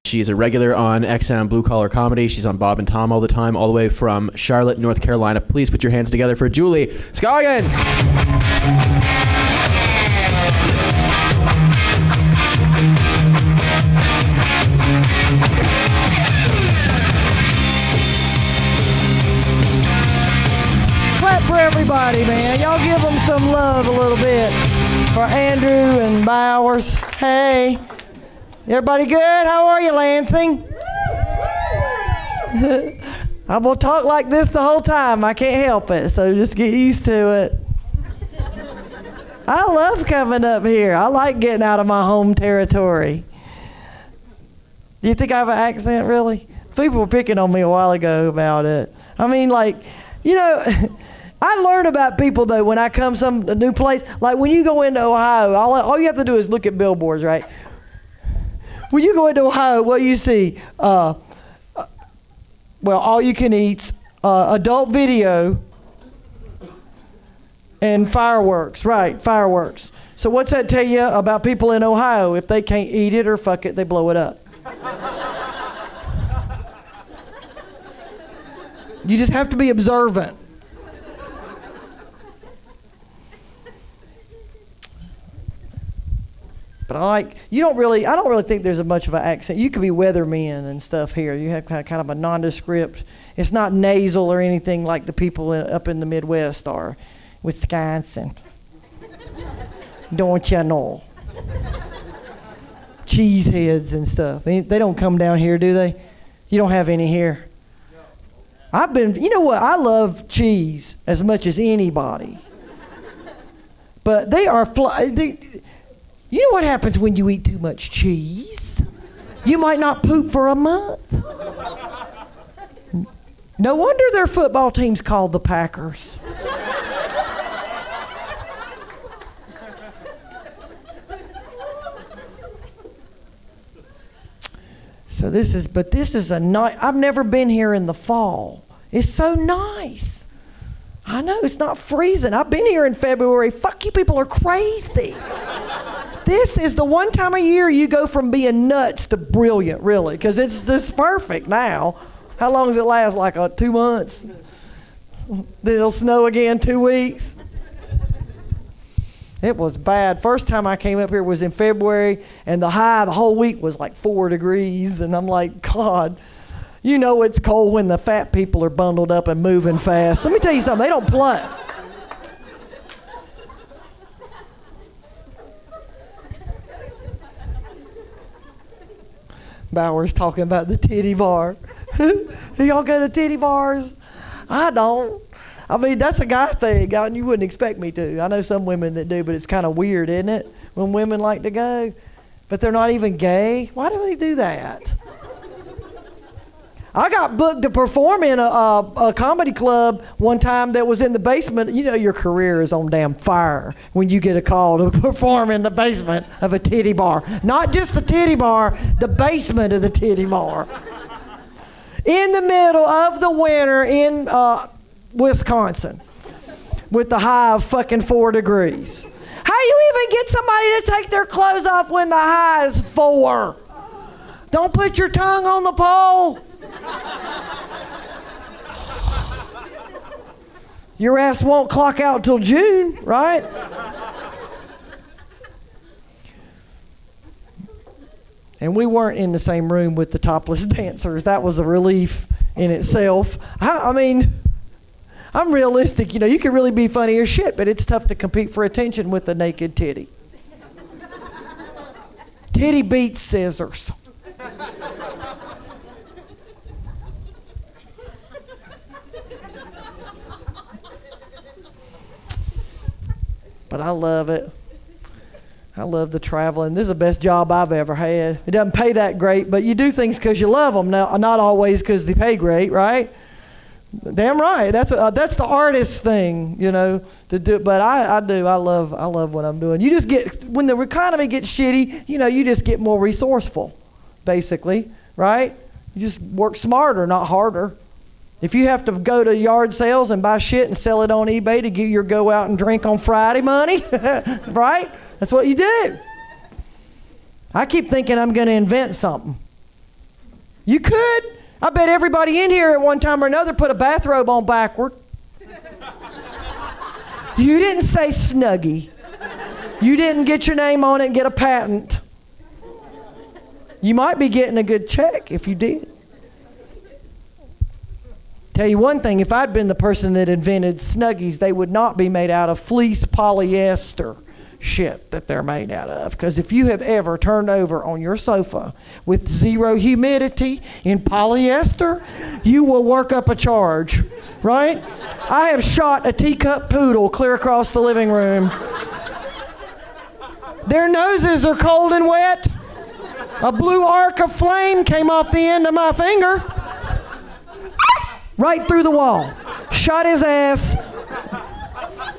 She's a regular on XM Blue Collar Comedy. She's on Bob and Tom all the time, all the way from Charlotte, North Carolina. Please put your hands together for Julie Scoggins. Clap for everybody, man. Y'all give them some love a little bit for Andrew and Bowers. Hey. Everybody good? How are you, Lansing? I'm going to talk like this the whole time. I can't help it, so just get used to it. I love coming up here. I like getting out of my home territory. Do you think I have an accent, really? People were picking on me a while ago about it. I mean, like, you know, I learn about people, though, when I come a new place. Like, when you go into Ohio, all you have to do is look at billboards, right? When you go into Ohio, what do you see? Well, all you can eat, adult video, and fireworks. Right, fireworks. So what's that tell you about people in Ohio? If they can't eat it or fuck it, they blow it up. You just have to be observant. But I don't really think there's much of an accent. You could be weathermen and stuff here. You have kind of a nondescript. It's not nasal or anything like the people up in the Midwest are. Wisconsin. Don't you know? Cheeseheads and stuff. They don't come down here, do they? You don't have any here. You know what? I love cheese as much as anybody. But they are you know what happens when you eat too much cheese? You might not poop for a month. No wonder their football team's called the Packers. So this is a nice, I've never been here in the fall. It's so nice. I know, it's not freezing. I've been here in February. Fuck, you people are crazy. This is the one time of year you go from being nuts to brilliant, really, because it's just perfect now. How long does it last? Like 2 months? Then it'll snow again 2 weeks. It was bad. First time I came up here was in February, and the high the whole week was like 4 degrees, and I'm like, God, you know it's cold when the fat people are bundled up and moving fast. Let me tell you something, they don't play. Bowers talking about the titty bar. Y'all go to titty bars? I don't. I mean, that's a guy thing. You wouldn't expect me to. I know some women that do, but it's kind of weird, isn't it? When women like to go, but they're not even gay. Why do they do that? I got booked to perform in a comedy club one time that was in the basement. You know your career is on damn fire when you get a call to perform in the basement of a titty bar. Not just the titty bar, the basement of the titty bar. In the middle of the winter in Wisconsin with the high of fucking 4 degrees. How you even get somebody to take their clothes off when the high is 4? Don't put your tongue on the pole. Your ass won't clock out till June, right? And we weren't in the same room with the topless dancers. That was a relief in itself. I mean, I'm realistic. You know, you can really be funny as shit, but it's tough to compete for attention with a naked titty. Titty beats scissors. But I love it. I love the traveling. This is the best job I've ever had. It doesn't pay that great, but you do things because you love them. Now, not always because they pay great, right? Damn right. That's the artist thing, you know, to do. But I do. I love what I'm doing. You just get, when the economy gets shitty, you know, you just get more resourceful, basically, right? You just work smarter, not harder. If you have to go to yard sales and buy shit and sell it on eBay to get your go out and drink on Friday money, right? That's what you do. I keep thinking I'm going to invent something. You could. I bet everybody in here at one time or another put a bathrobe on backward. You didn't say Snuggie. You didn't get your name on it and get a patent. You might be getting a good check if you did. Tell you one thing, if I'd been the person that invented Snuggies, they would not be made out of fleece polyester shit that they're made out of. Because if you have ever turned over on your sofa with zero humidity in polyester, you will work up a charge, right? I have shot a teacup poodle clear across the living room. Their noses are cold and wet. A blue arc of flame came off the end of my finger. Right through the wall. Shot his ass.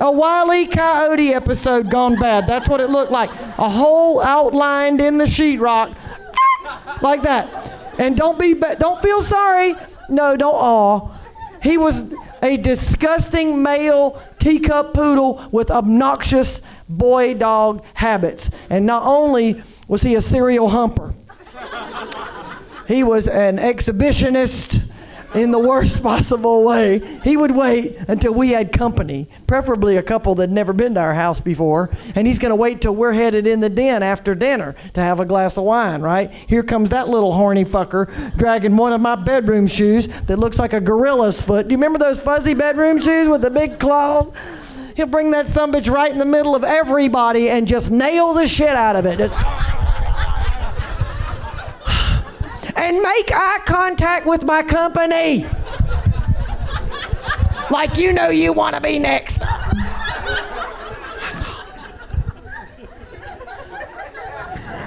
A Wile E. Coyote episode gone bad. That's what it looked like. A hole outlined in the sheetrock. Like that. And don't feel sorry. No, don't awe. He was a disgusting male teacup poodle with obnoxious boy dog habits. And not only was he a serial humper, he was an exhibitionist in the worst possible way. He would wait until we had company, preferably a couple that had never been to our house before, and he's going to wait till we're headed in the den after dinner to have a glass of wine, right? Here comes that little horny fucker dragging one of my bedroom shoes that looks like a gorilla's foot. Do you remember those fuzzy bedroom shoes with the big claws? He'll bring that sumbitch right in the middle of everybody and just nail the shit out of it. And make eye contact with my company. Like you know you want to be next.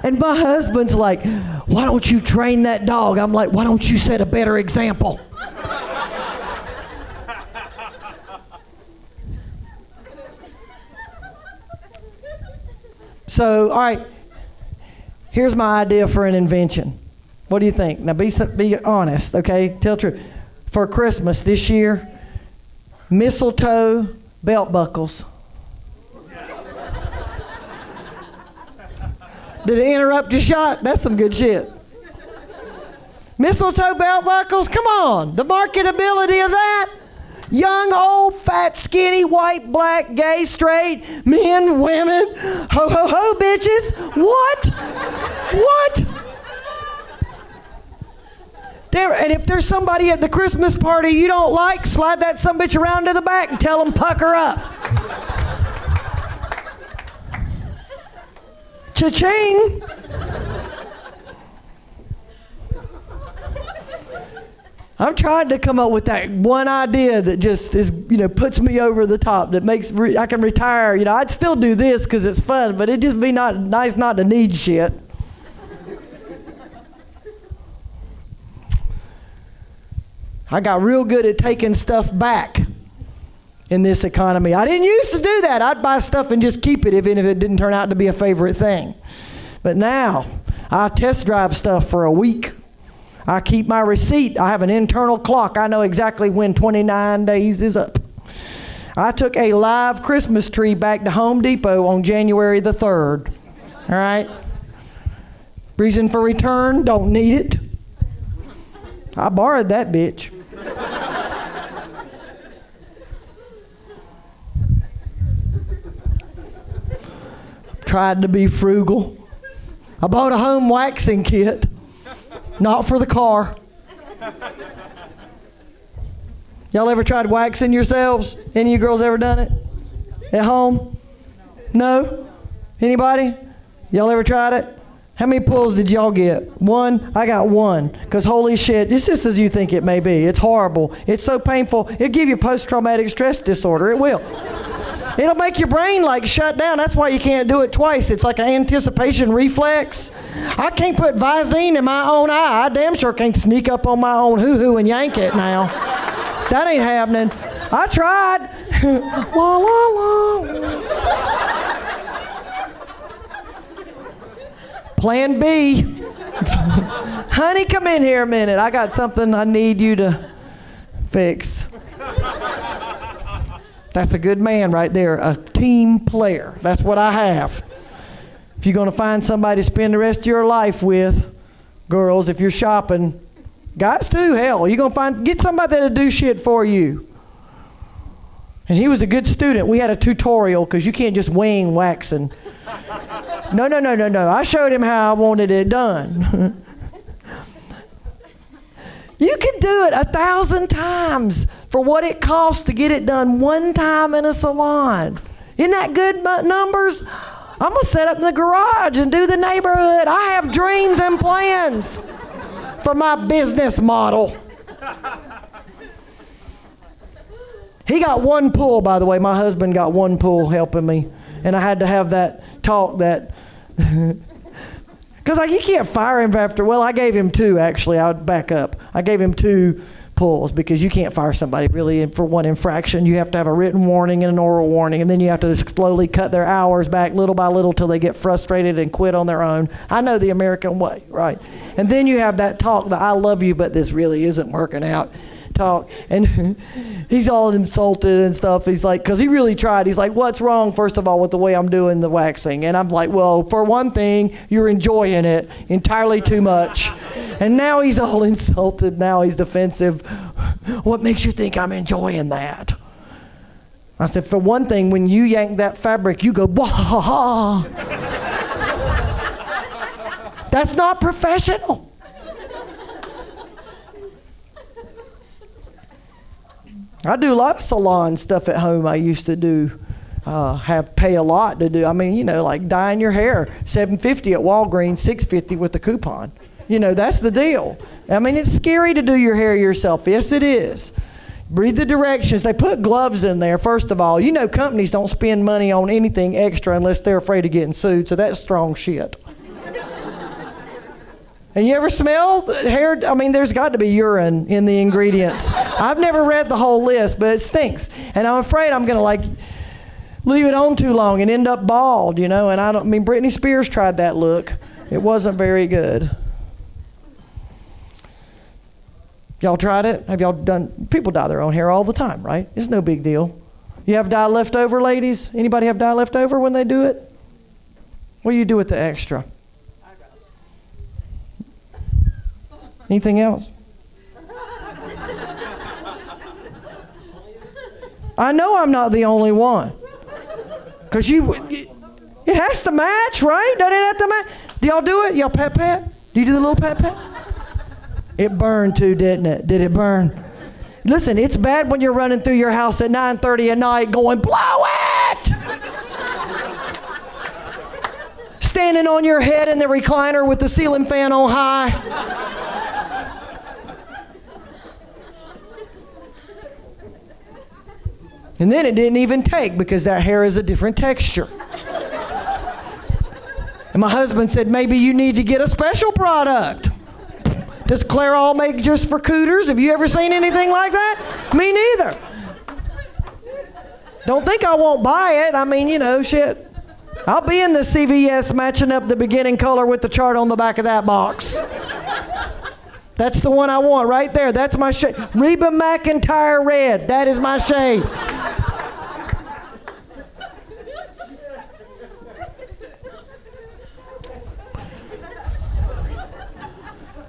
And my husband's like, why don't you train that dog? I'm like, why don't you set a better example? So, all right, here's my idea for an invention. What do you think? Now be honest, okay? Tell the truth. For Christmas this year, mistletoe belt buckles. Did it interrupt your shot? That's some good shit. Mistletoe belt buckles? Come on. The marketability of that. Young, old, fat, skinny, white, black, gay, straight, men, women, ho, ho, ho, bitches. What? What? And if there's somebody at the Christmas party you don't like, slide that sumbitch around to the back and tell them pucker up. Cha-ching. I'm trying to come up with that one idea that just is, puts me over the top, that makes I can retire. I'd still do this because it's fun, but it'd just be nice not to need shit. I got real good at taking stuff back in this economy. I didn't used to do that. I'd buy stuff and just keep it even if it didn't turn out to be a favorite thing. But now, I test drive stuff for a week. I keep my receipt. I have an internal clock. I know exactly when 29 days is up. I took a live Christmas tree back to Home Depot on January the 3rd. All right? Reason for return, don't need it. I borrowed that bitch. Tried to be frugal. I bought a home waxing kit, not for the car. Y'all ever tried waxing yourselves? Any of you girls ever done it? At home? No? Anybody? Y'all ever tried it? How many pulls did y'all get? One? I got one. Because holy shit, it's just as you think it may be. It's horrible. It's so painful. It'll give you post-traumatic stress disorder. It will. It'll make your brain shut down. That's why you can't do it twice. It's like an anticipation reflex. I can't put Visine in my own eye. I damn sure can't sneak up on my own hoo-hoo and yank it now. That ain't happening. I tried. La, la, la. Plan B. Honey, come in here a minute. I got something I need you to fix. That's a good man right there, a team player. That's what I have. If you're going to find somebody to spend the rest of your life with, girls, if you're shopping, Guys too, hell, you're going to get somebody that'll do shit for you. And he was a good student. We had a tutorial because you can't just wing waxing. No. I showed him how I wanted it done. You could do it 1,000 times for what it costs to get it done one time in a salon. Isn't that good numbers? I'm going to set up in the garage and do the neighborhood. I have dreams and plans for my business model. He got one pull, by the way. My husband got one pull helping me. And I had to have that talk that... Because you can't fire him after... Well, I gave him 2, actually. I would back up. I gave him 2 pulls because you can't fire somebody really for one infraction. You have to have a written warning and an oral warning, and then you have to slowly cut their hours back little by little till they get frustrated and quit on their own. I know the American way, right? And then you have that talk, the I love you, but this really isn't working out talk. And he's all insulted and stuff. He's like, because he really tried. He's like, what's wrong, first of all, with the way I'm doing the waxing? And I'm like, well, for one thing, you're enjoying it entirely too much. And now he's all insulted. Now he's defensive. What makes you think I'm enjoying that? I said, for one thing, when you yank that fabric, you go, wah-ha-ha. That's not professional. I do a lot of salon stuff at home. I used to do, pay a lot to do. I mean, like dyeing your hair, $7.50 at Walgreens, $6.50 with the coupon. That's the deal. I mean, it's scary to do your hair yourself. Yes, it is. Read the directions. They put gloves in there, first of all. Companies don't spend money on anything extra unless they're afraid of getting sued, so that's strong shit. And you ever smell the hair? I mean, there's got to be urine in the ingredients. I've never read the whole list, but it stinks. And I'm afraid I'm going to leave it on too long and end up bald, And Britney Spears tried that look. It wasn't very good. Y'all tried it? Have y'all done? People dye their own hair all the time, right? It's no big deal. You have dye left over, ladies? Anybody have dye left over when they do it? What do you do with the extra? Anything else? I know I'm not the only one. Because it has to match, right? Doesn't it have to match? Do y'all do it? Y'all pat? Do you do the little pat? It burned too, didn't it? Did it burn? Listen, it's bad when you're running through your house at 9:30 at night going, blow it! Standing on your head in the recliner with the ceiling fan on high. And then it didn't even take because that hair is a different texture. And my husband said, maybe you need to get a special product. Does Clairol make just for cooters? Have you ever seen anything like that? Me neither. Don't think I won't buy it. I mean, shit. I'll be in the CVS matching up the beginning color with the chart on the back of that box. That's the one I want right there. That's my shade. Reba McEntire red. That is my shade.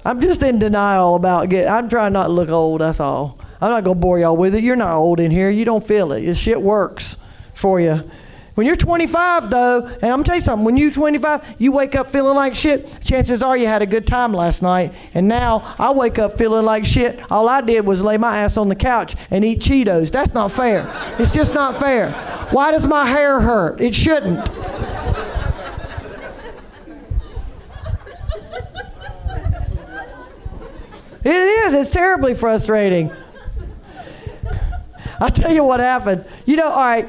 I'm just in denial about I'm trying not to look old, that's all. I'm not going to bore y'all with it. You're not old in here. You don't feel it. This shit works for you. When you're 25, though, and I'm going to tell you something. When you're 25, you wake up feeling like shit. Chances are you had a good time last night. And now I wake up feeling like shit. All I did was lay my ass on the couch and eat Cheetos. That's not fair. It's just not fair. Why does my hair hurt? It shouldn't. It is. It's terribly frustrating. I'll tell you what happened. All right.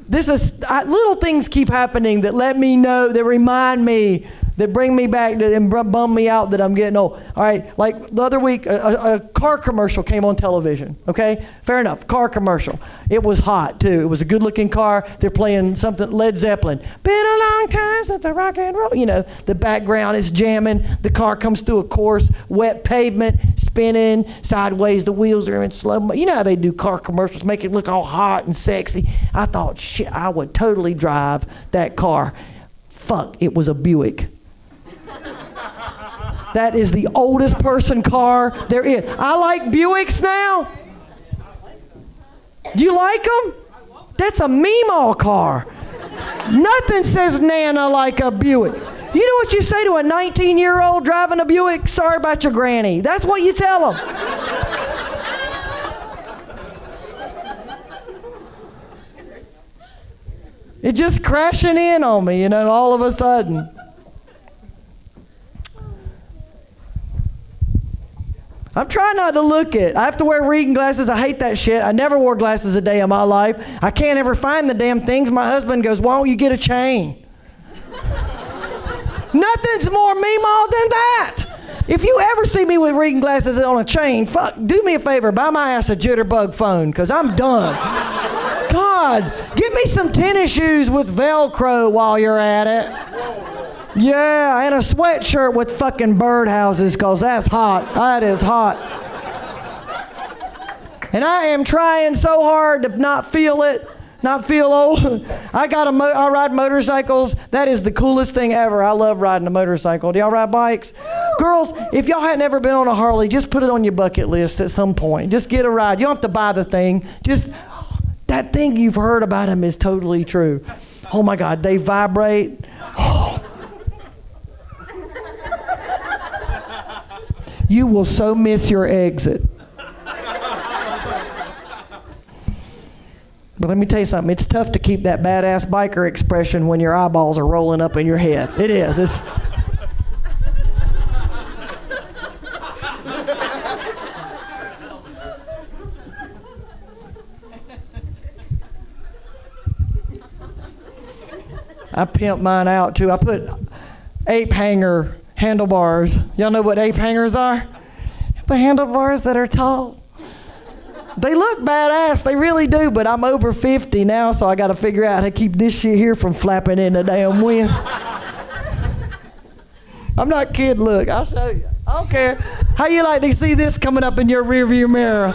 Little things keep happening that let me know, that remind me, that bring me back to, and bum me out that I'm getting old. All right, like the other week, a car commercial came on television, okay? Fair enough, car commercial. It was hot, too. It was a good-looking car. They're playing something, Led Zeppelin. Been a long time since I rock and roll. The background is jamming. The car comes through a course, wet pavement, spinning sideways. The wheels are in slow mo. You know how they do car commercials, make it look all hot and sexy. I thought, shit, I would totally drive that car. Fuck, it was a Buick. That is the oldest person car there is. I like Buicks now. Do you like them? That's a Meemaw car. Nothing says Nana like a Buick. You know what you say to a 19-year-old driving a Buick? Sorry about your granny. That's what you tell them. It's just crashing in on me, all of a sudden. I'm trying not to look it. I have to wear reading glasses. I hate that shit. I never wore glasses a day in my life. I can't ever find the damn things. My husband goes, why don't you get a chain? Nothing's more Meemaw than that. If you ever see me with reading glasses on a chain, do me a favor, buy my ass a jitterbug phone, because I'm done. God, get me some tennis shoes with Velcro while you're at it. Yeah, and a sweatshirt with fucking birdhouses, because that's hot. That is hot. And I am trying so hard to not feel it, not feel old. I ride motorcycles. That is the coolest thing ever. I love riding a motorcycle. Do y'all ride bikes? Girls, if y'all hadn't ever been on a Harley, just put it on your bucket list at some point. Just get a ride. You don't have to buy the thing. Just, that thing you've heard about them is totally true. Oh my God, they vibrate. You will so miss your exit. But let me tell you something. It's tough to keep that badass biker expression when your eyeballs are rolling up in your head. It is. I pimp mine out too. I put ape hanger handlebars. Y'all know what ape hangers are? The handlebars that are tall. They look badass, they really do, but I'm over 50 now, so I gotta figure out how to keep this shit here from flapping in the damn wind. I'm not kidding, look, I'll show you. I don't care. How you like to see this coming up in your rearview mirror?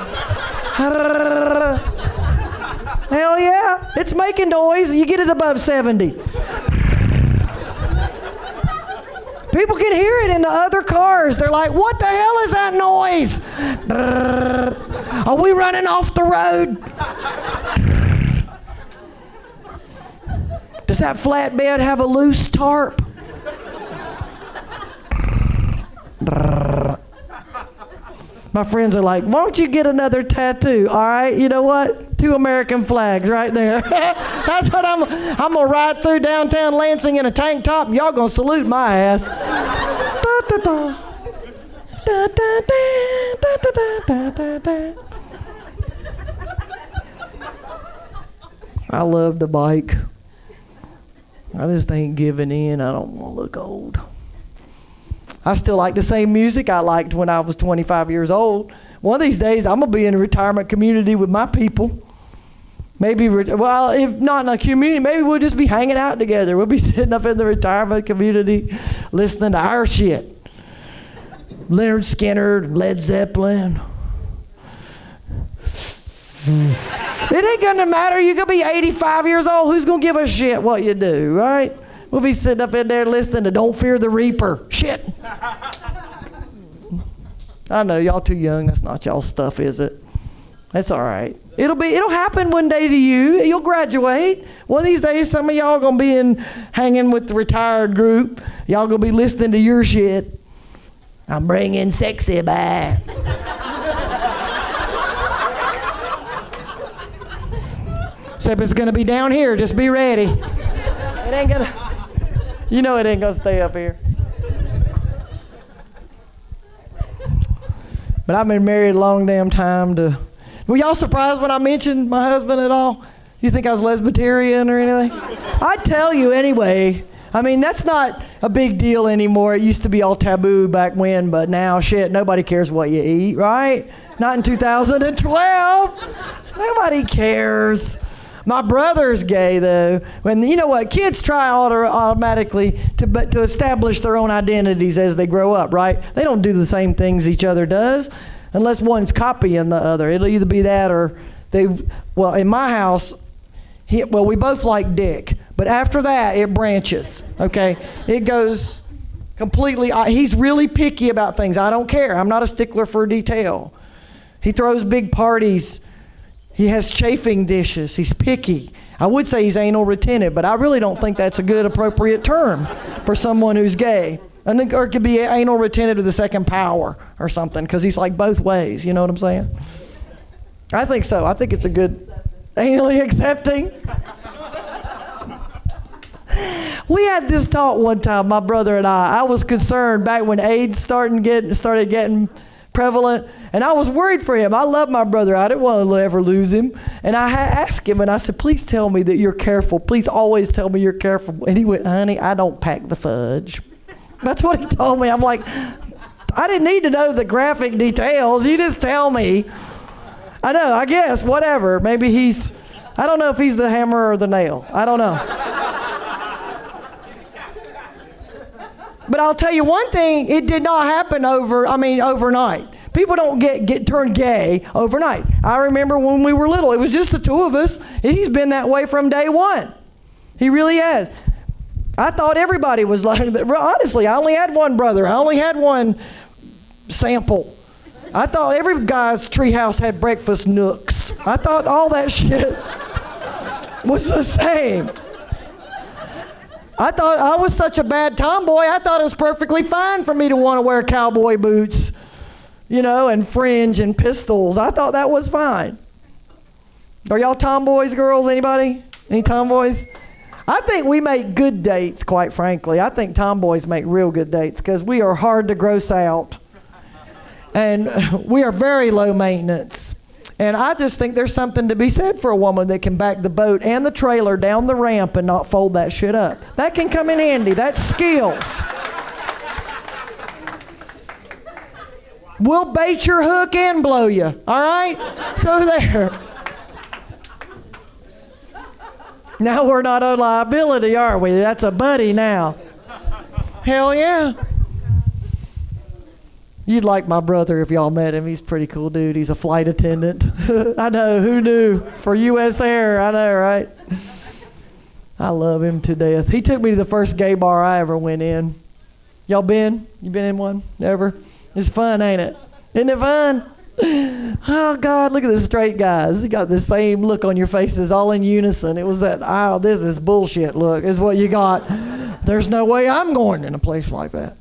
Hell yeah, it's making noise. You get it above 70. People can hear it in the other cars. They're like, what the hell is that noise? Are we running off the road? Does that flatbed have a loose tarp? My friends are like, why don't you get another tattoo? All right, you know what? 2 American flags right there. That's what I'm gonna ride through downtown Lansing in a tank top, and y'all gonna salute my ass. I love the bike. I just ain't giving in. I don't want to look old. I still like the same music I liked when I was 25 years old. One of these days, I'm going to be in a retirement community with my people. Maybe, if not in a community, maybe we'll just be hanging out together. We'll be sitting up in the retirement community listening to our shit. Leonard Skinner, Led Zeppelin. It ain't going to matter. You're going to be 85 years old. Who's going to give a shit what you do, right? We'll be sitting up in there listening to Don't Fear the Reaper. Shit. I know, y'all too young. That's not y'all's stuff, is it? That's all right. It'll happen one day to you. You'll graduate. One of these days, some of y'all gonna be hanging with the retired group. Y'all gonna be listening to your shit. I'm bringing sexy back. Except it's gonna be down here. Just be ready. It ain't gonna. You know it ain't gonna stay up here. But I've been married a long damn time to... Were y'all surprised when I mentioned my husband at all? You think I was lesbiterian or anything? I'd tell you anyway. I mean, that's not a big deal anymore. It used to be all taboo back when, but now, shit, nobody cares what you eat, right? Not in 2012. Nobody cares. My brother's gay, though. When you know what, kids try automatically to establish their own identities as they grow up, right? They don't do the same things each other does, unless one's copying the other. It'll either be that or they. Well, in my house, we both like dick, but after that, it branches. Okay, it goes Completely. He's really picky about things. I don't care. I'm not a stickler for detail. He throws big parties. He has chafing dishes. He's picky. I would say he's anal retentive, but I really don't think that's a good appropriate term for someone who's gay. I think, or it could be anal retentive to the second power or something, because he's like both ways. You know what I'm saying? I think so. I think it's a good anally accepting. We had this talk one time, my brother and I. I was concerned back when AIDS started getting prevalent, and I was worried for him. I love my brother. I didn't want to ever lose him. And I asked him, and I said, please tell me that you're careful. Please always tell me you're careful. And he went, honey, I don't pack the fudge. That's what he told me. I'm like, I didn't need to know the graphic details. You just tell me. I know, I guess, whatever. Maybe I don't know if he's the hammer or the nail. I don't know. But I'll tell you one thing, it did not happen overnight. People don't get turned gay overnight. I remember when we were little, it was just the two of us. He's been that way from day one. He really has. I thought everybody was like that. Honestly, I only had one brother. I only had one sample. I thought every guy's treehouse had breakfast nooks. I thought all that shit was the same. I thought I was such a bad tomboy, I thought it was perfectly fine for me to want to wear cowboy boots, and fringe and pistols. I thought that was fine. Are y'all tomboys, girls? Anybody? Any tomboys? I think we make good dates, quite frankly. I think tomboys make real good dates because we are hard to gross out. And we are very low maintenance. And I just think there's something to be said for a woman that can back the boat and the trailer down the ramp and not fold that shit up. That can come in handy. That's skills. We'll bait your hook and blow you. All right? So there. Now we're not a liability, are we? That's a buddy now. Hell yeah. You'd like my brother if y'all met him. He's a pretty cool dude. He's a flight attendant. I know, who knew? For U.S. Air, I know, right? I love him to death. He took me to the first gay bar I ever went in. Y'all been? You been in one? Ever? It's fun, ain't it? Isn't it fun? Oh, God, look at the straight guys. You got the same look on your faces, all in unison. It was that, this is bullshit look, is what you got. There's no way I'm going in a place like that.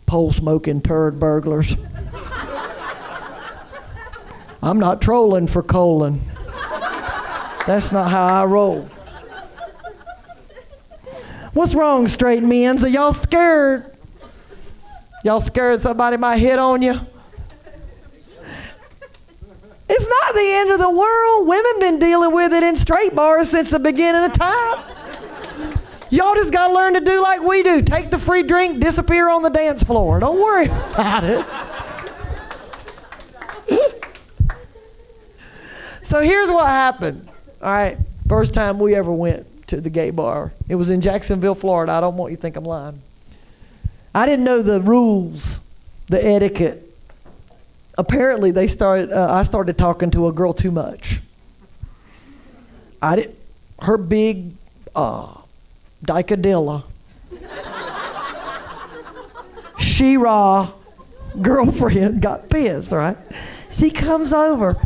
Pole-smoking turd burglars. I'm not trolling for colon. That's not how I roll. What's wrong, straight men? Are y'all scared? Y'all scared somebody might hit on you? It's not the end of the world. Women been dealing with it in straight bars since the beginning of time. Y'all just got to learn to do like we do. Take the free drink, disappear on the dance floor. Don't worry about it. So here's what happened. All right, first time we ever went to the gay bar. It was in Jacksonville, Florida. I don't want you to think I'm lying. I didn't know the rules, the etiquette. Apparently, I started talking to a girl too much. Her big Dicadilla. She-Ra girlfriend got pissed, right? She comes over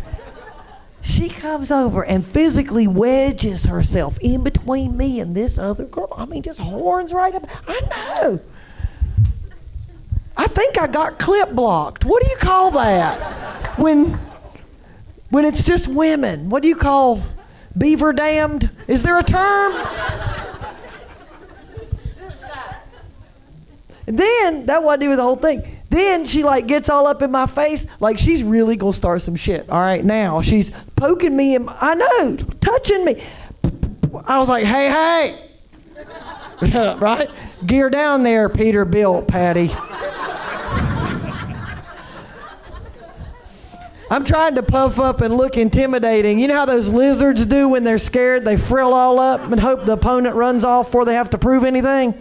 and physically wedges herself in between me and this other girl. I mean, just horns right up. I know. I think I got clip blocked. What do you call that? When it's just women, what do you call beaver damned? Is there a term? And then, that wasn't even the whole thing. Then she gets all up in my face like she's really gonna start some shit. All right, now she's poking me touching me. I was like, hey. Right? Gear down there, Peterbilt, Patty. I'm trying to puff up and look intimidating. You know how those lizards do when they're scared? They frill all up and hope the opponent runs off before they have to prove anything.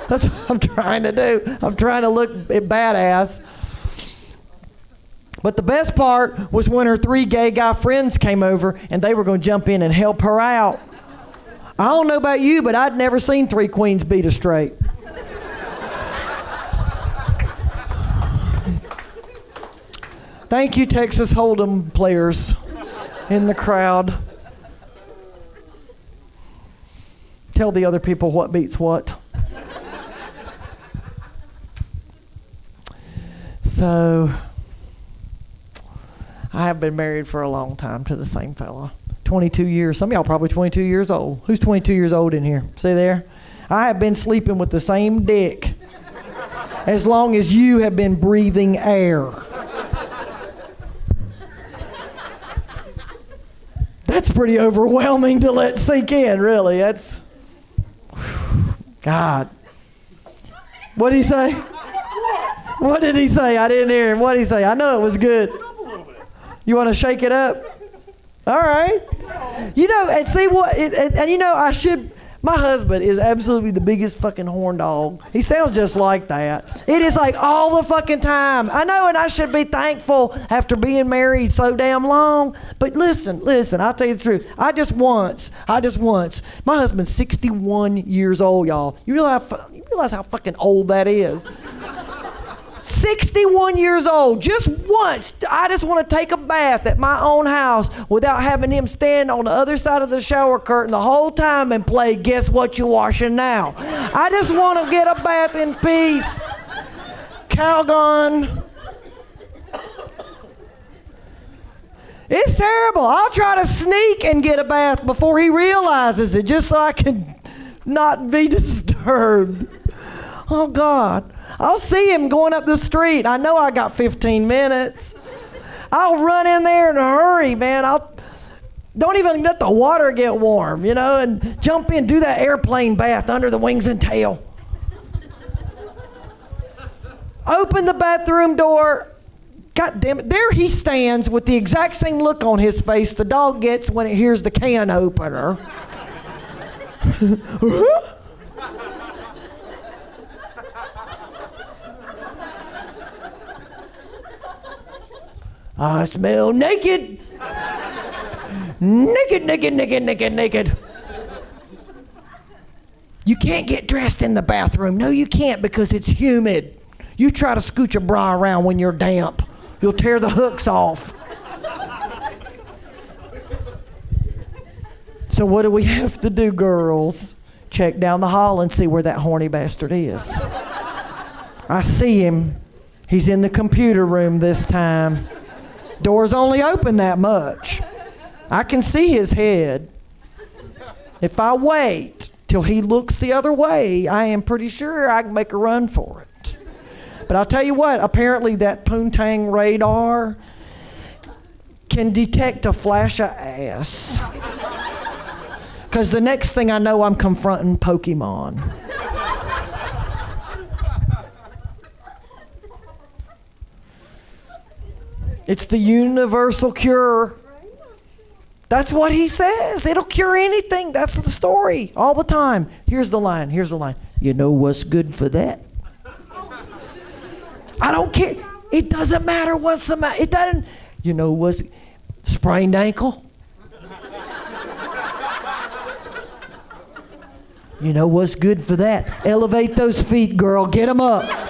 That's what I'm trying to do. I'm trying to look badass. But the best part was when her 3 gay guy friends came over and they were going to jump in and help her out. I don't know about you, but I'd never seen 3 queens beat a straight. Thank you, Texas Hold'em players in the crowd. Tell the other people what beats what. So, I have been married for a long time to the same fella. 22 years. Some of y'all probably 22 years old. Who's 22 years old in here? See there? I have been sleeping with the same dick as long as you have been breathing air. That's pretty overwhelming to let sink in, really. That's, God. What did he say? What did he say? I didn't hear him. What did he say? I know it was good. You want to shake it up? All right. You know, and see what, and you know, my husband is absolutely the biggest fucking horn dog. He sounds just like that. It is like all the fucking time. I know, and I should be thankful after being married so damn long. But listen, I'll tell you the truth. I just once, my husband's 61 years old, y'all. You realize how fucking old that is? 61 years old, just once. I just want to take a bath at my own house without having him stand on the other side of the shower curtain the whole time and play Guess What You Washing Now. I just want to get a bath in peace. Calgon. It's terrible. I'll try to sneak and get a bath before he realizes it, just so I can not be disturbed. Oh, God. I'll see him going up the street. I know I got 15 minutes. I'll run in there in a hurry, man. Don't even let the water get warm, you know, and jump in, do that airplane bath under the wings and tail. Open the bathroom door. God damn it. There he stands with the exact same look on his face the dog gets when it hears the can opener. I smell naked. Naked. You can't get dressed in the bathroom. No, you can't because it's humid. You try to scooch a bra around when you're damp. You'll tear the hooks off. So what do we have to do, girls? Check down the hall and see where that horny bastard is. I see him. He's in the computer room this time. Door's only open that much. I can see his head. If I wait till he looks the other way, I am pretty sure I can make a run for it. But I'll tell you what, apparently that poontang radar can detect a flash of ass. Because the next thing I know, I'm confronting Pokemon. It's the universal cure. That's what he says. It'll cure anything. That's the story all the time. Here's the line. You know what's good for that? I don't care. It doesn't matter what's the matter. It doesn't. You know what's sprained ankle? You know what's good for that? Elevate those feet, girl. Get them up.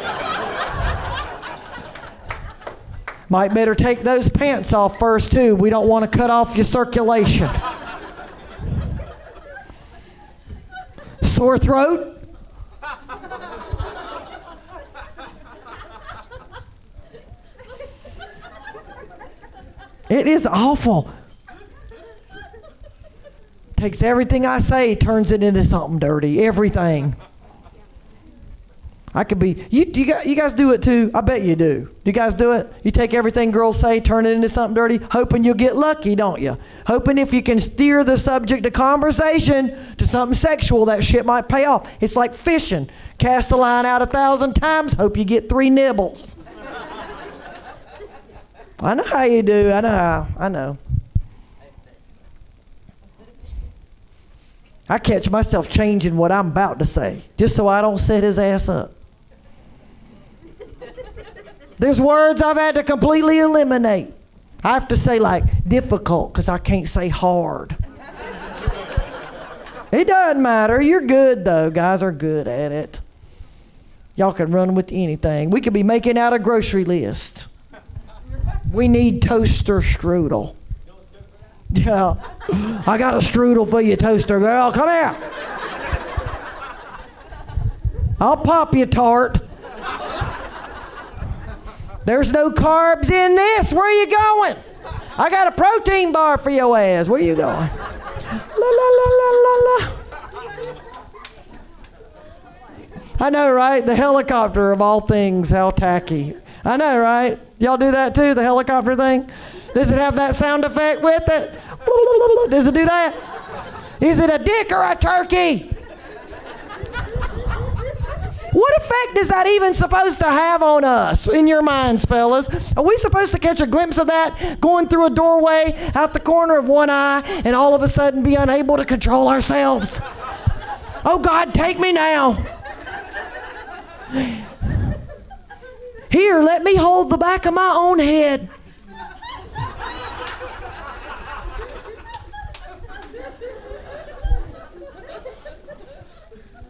Might better take those pants off first, too. We don't want to cut off your circulation. Sore throat? It is awful. Takes everything I say, turns it into something dirty. Everything. I could be, you guys do it too. I bet you do. Do you guys do it? You take everything girls say, turn it into something dirty, hoping you'll get lucky, don't you? Hoping if you can steer the subject of conversation to something sexual, that shit might pay off. It's like fishing. Cast the line out 1,000 times, hope you get 3 nibbles. I know how you do. I know. I catch myself changing what I'm about to say, just so I don't set his ass up. There's words I've had to completely eliminate. I have to say like difficult because I can't say hard. It doesn't matter. You're good, though. Guys are good at it. Y'all can run with anything. We could be making out a grocery list. We need toaster strudel. Yeah. I got a strudel for you, toaster girl. Come here. I'll pop you, tart. There's no carbs in this. Where are you going? I got a protein bar for your ass. Where you going? La la la la la la. I know, right? The helicopter of all things, how tacky. I know, right? Y'all do that too, the helicopter thing? Does it have that sound effect with it? Does it do that? Is it a dick or a turkey? What effect is that even supposed to have on us, in your minds, fellas? Are we supposed to catch a glimpse of that going through a doorway out the corner of one eye and all of a sudden be unable to control ourselves? Oh God, take me now. Here, let me hold the back of my own head.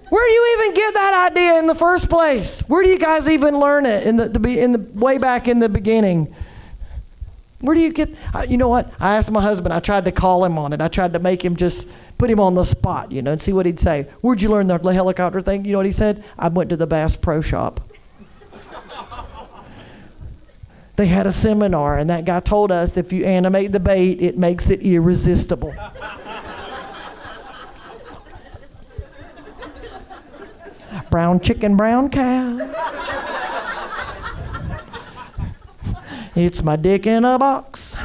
Where do you even get that idea in the first place? Where do you guys even learn it in the way back in the beginning? Where do you get? You know what? I asked my husband. I tried to call him on it. I tried to make him just put him on the spot, and see what he'd say. Where'd you learn the helicopter thing? You know what he said? I went to the Bass Pro Shop. They had a seminar, and that guy told us if you animate the bait, it makes it irresistible. Brown chicken, brown cow. It's my dick in a box.